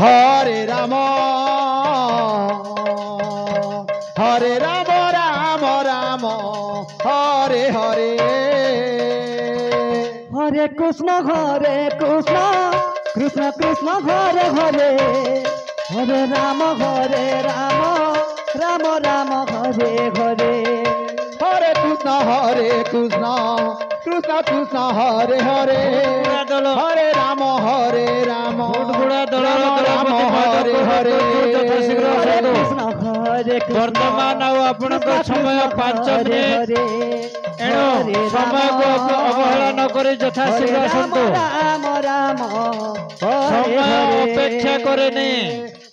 হরে রাম রাম রাম হরে হরে হরে কৃষ্ণ কৃষ্ণ কৃষ্ণ হরে হরে হরে রাম রাম রাম হরে হরে হরে কৃষ্ণ কৃষ্ণ কৃষ্ণ হরে হরে হরে রাম রাম রাম হরে হরে কৃষ্ণ হরে বর্তমান আপনার সময় 5 মিনিট এণু সময়কে অবহেলা ন করে যথাশীঘ্র আসন্তু রাম রাম সময় অপেক্ষা করেনি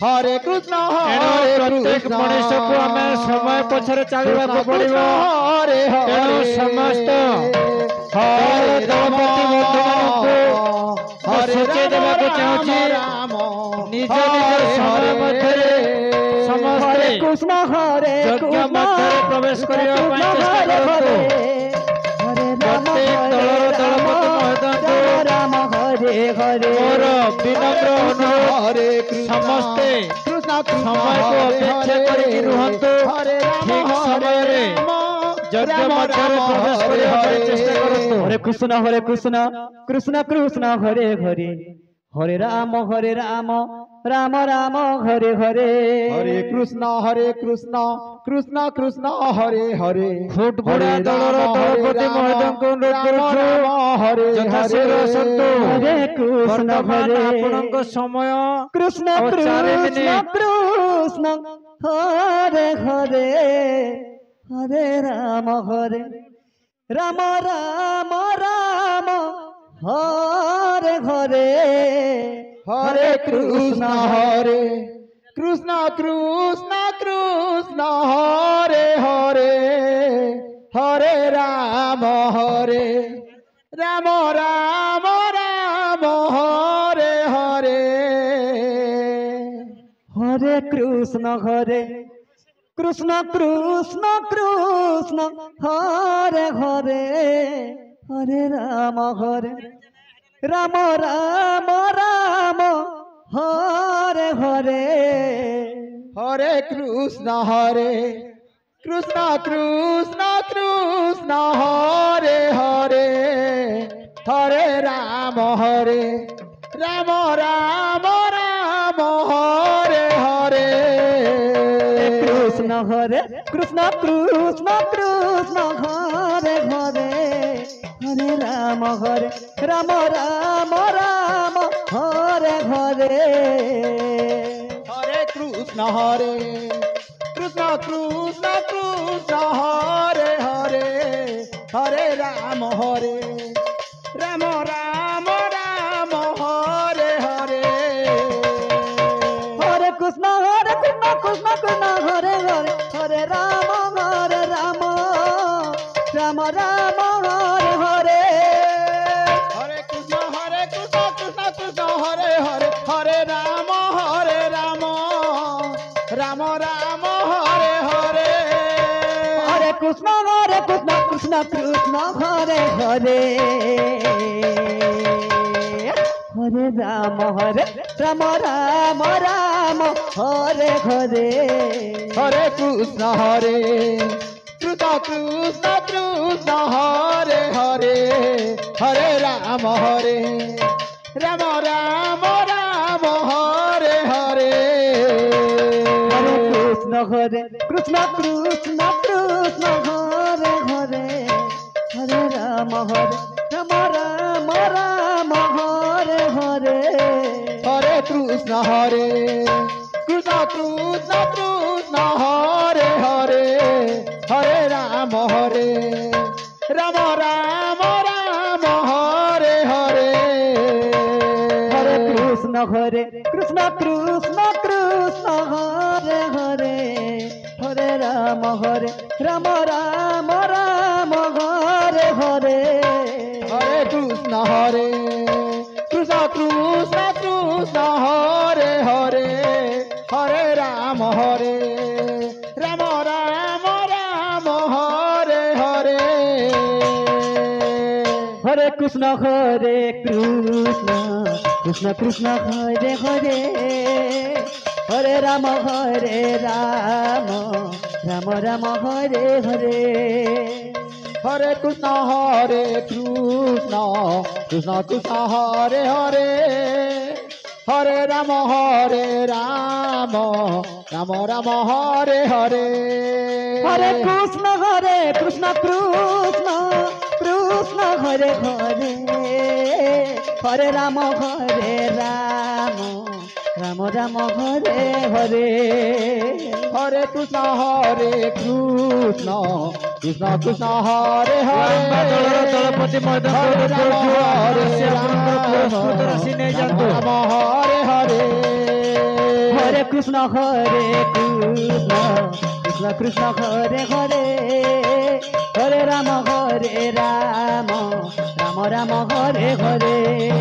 হরে কৃষ্ণ এণু প্রত্যেক মনুষ্যକୁ ଆମେ ସମୟ ପଛରେ ଚାଲିବାକୁ ପଡ଼ିବ হরে ଏଣୁ ସମସ୍ତ ହରେ ଦଳପତି ବନ୍ଧୁମାନଙ୍କୁ ସୂଚେଇ ଦେବାକୁ ଚାହୁଁଛି ନିଜ ନିଜ ସମୟ ମଧ୍ୟରେ ସମସ୍ତେ কৃষ্ণ হরে যজ্ঞ ମଧ୍ୟରେ ପ୍ରବେଶ କରିବା ପାଇଁ ଚେଷ୍ଟା କରନ୍ତୁ ପ୍ରତ୍ୟେକ ଦଳର ଦଳପତି ମହୋଦୟଙ୍କୁ রাম হরে হরে ମୋର ବିନମ୍ର ଅନୁରୋଧ ସମସ୍ତେ ସମୟକୁ ଅପେକ୍ଷା କରିକି ରୁହନ୍ତୁ ଠିକ ସମୟରେ ଯଜ୍ଞ ମଧ୍ୟରେ ପ୍ରବେଶ କରିବା ପାଇଁ ଚେଷ୍ଟା କରନ୍ତୁ হরে কৃষ্ণ কৃষ্ণ কৃষ্ণ হরে হরে হরে রাম রাম রাম হরে হরে হরে কৃষ্ণ কৃষ্ণ কৃষ্ণ হরে হরে ଫୁଟବଲ ଦଳର ଦଳପତି ମହୋଦୟଙ୍କୁ ଅନୁରୋଧ କରୁଛୁ ହରେ ଯଥାଶୀଘ୍ର ଆସନ୍ତୁ হরে কৃষ্ণ ବର୍ତ୍ତମାନ হরে ଆପଣଙ୍କ ସମୟ কৃষ্ণ ଆଉ 4 কৃষ্ণ ମିନିଟ কৃষ্ণ হরে হরে হরে রাম রাম রাম হরে হরে হরে কৃষ্ণ কৃষ্ণ কৃষ্ণ হরে হরে হরে রাম রাম রাম হরে হরে হরে কৃষ্ণ কৃষ্ণ কৃষ্ণ হরে হরে হরে রাম রাম রাম হরে হরে হরে কৃষ্ণ কৃষ্ণ কৃষ্ণ হরে হরে হরে রাম রাম রাম হরে হরে কৃষ্ণ কৃষ্ণ কৃষ্ণ হরে হরে হরে রাম রাম রাম হরে হরে হরে কৃষ্ণ কৃষ্ণ কৃষ্ণ হরে হরে হরে রাম রাম রাম হরে হরে হরে কৃষ্ণ কৃষ্ণ হরে হরে হরে রাম রাম রাম হরে হরে হরে কৃষ্ণ কৃষ্ণ হরে হরে হরে রাম রাম রাম হরে হরে হরে কৃষ্ণ কৃষ্ণ হরে হরে হরে রাম রাম হরে হরে হরে কৃষ্ণ কৃষ্ণ কৃষ্ণ হরে হরে হরে রাম রাম রাম হরে হরে হরে কৃষ্ণ কৃষ্ণ হরে হরে হরে রাম রাম হরে হরে হরে কৃষ্ণ কৃষ্ণ কৃষ্ণ হরে হরে হরে রাম রাম রাম হরে হরে হরে কৃষ্ণ কৃষ্ণ হরে হরে হরে রাম রাম হরে হরে হরে কৃষ্ণ কৃষ্ণ কৃষ্ণ হরে হরে হরে রাম রাম রাম হরে হরে হরে কৃষ্ণ কৃষ্ণ কৃষ্ণ কৃষ্ণ হরে হরে হরে রাম রাম রাম হরে হরে হরে কৃষ্ণ কৃষ্ণ কৃষ্ণ হরে হরে হরে রাম রাম রাম হরে হরে হরে কৃষ্ণ কৃষ্ণ কৃষ্ণ হরে হরে হরে রাম রাম রাম হরে হরে হরে কৃষ্ণ কৃষ্ণ কৃষ্ণ হরে হরে ଲମ୍ବା ଦଳର ଦଳପତି ମହୋଦୟଙ୍କ ହରେ ସେ ଆପଣଙ୍କର ପୁରସ୍କୃତ ରାଶି ନେଇଯାଆନ୍ତୁ। ରାମ ହରେ ହରେ হরে কৃষ্ণ কৃষ্ণ কৃষ্ণ হরে হরে হরে রাম রাম রাম হরে হরে